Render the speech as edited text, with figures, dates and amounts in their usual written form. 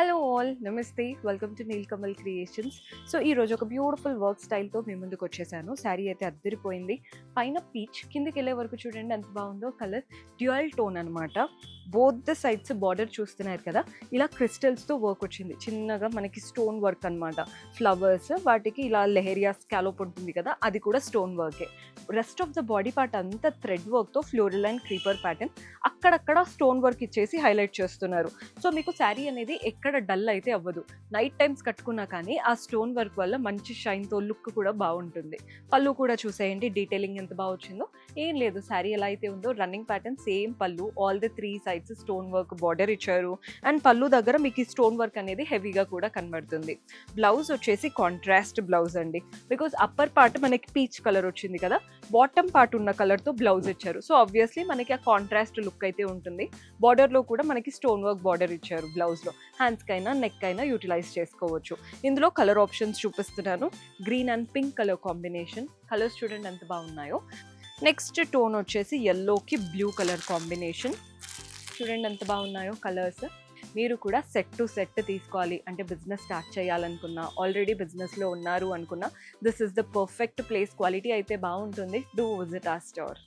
Hello all నమస్తే welcome to Nilkamal creations. So ఈరోజు ఒక బ్యూటిఫుల్ వర్క్ స్టైల్తో మీ ముందుకు వచ్చేసాను. శారీ అయితే అద్దరిపోయింది. పైన పీచ్, కిందికి వెళ్ళే వరకు చూడండి ఎంత బాగుందో. కలర్ డ్యూయల్ టోన్ అనమాట. బోత్ ద సైడ్స్ బార్డర్ చూస్తున్నారు కదా, ఇలా క్రిస్టల్స్తో వర్క్ వచ్చింది. చిన్నగా మనకి స్టోన్ వర్క్ అనమాట. ఫ్లవర్స్, వాటికి ఇలా లెహరియా స్కాలోప్ ఉంటుంది కదా, అది కూడా స్టోన్ వర్కే. Rest of the body part అంతా థ్రెడ్ వర్క్తో ఫ్లోరల్ అండ్ క్రీపర్ ప్యాటర్న్, అక్కడక్కడ స్టోన్ వర్క్ ఇచ్చేసి హైలైట్ చేస్తున్నారు. సో మీకు శారీ అనేది ఎక్కడ డల్ అయితే అవ్వదు. నైట్ టైమ్స్ కట్టుకున్నా కానీ ఆ స్టోన్ వర్క్ వల్ల మంచి షైన్తో లుక్ కూడా బాగుంటుంది. పళ్ళు కూడా చూసేయండి, డీటెయిలింగ్ ఎంత బాగా వచ్చిందో. ఏం లేదు, శారీ ఎలా అయితే ఉందో రన్నింగ్ ప్యాటర్న్ సేమ్ పళ్ళు, all the 3 sides stone work border ఇచ్చారు. అండ్ పళ్ళు దగ్గర మీకు ఈ స్టోన్ వర్క్ అనేది హెవీగా కూడా కనబడుతుంది. బ్లౌజ్ వచ్చేసి కాంట్రాస్ట్ బ్లౌజ్ అండి. బికాజ్ అప్పర్ పార్ట్ మనకి పీచ్ కలర్ వచ్చింది కదా, బాటమ్ పార్ట్ ఉన్న కలర్తో బ్లౌజ్ ఇచ్చారు. సో ఆబ్వియస్లీ మనకి ఆ కాంట్రాస్ట్ లుక్ అయితే ఉంటుంది. బార్డర్లో కూడా మనకి స్టోన్ వర్క్ బార్డర్ ఇచ్చారు. బ్లౌజ్లో హ్యాండ్స్కైనా నెక్ అయినా యూటిలైజ్ చేసుకోవచ్చు. ఇందులో కలర్ ఆప్షన్స్ చూపిస్తున్నాను. Green and pink colour combination. Colours చూడండి ఎంత బాగున్నాయో. నెక్స్ట్ టోన్ వచ్చేసి ఎల్లోకి బ్లూ కలర్ కాంబినేషన్. చూడండి ఎంత బాగున్నాయో కలర్స్. మీరు కూడా సెట్ టు సెట్ తీసుకోవాలి అంటే బిజినెస్ స్టార్ట్ చేయాలనుకున్నా, ఆల్రెడీ బిజినెస్లో ఉన్నారు అనుకున్నా, this is the perfect place. Quality అయితే బాగుంటుంది. Do visit are store.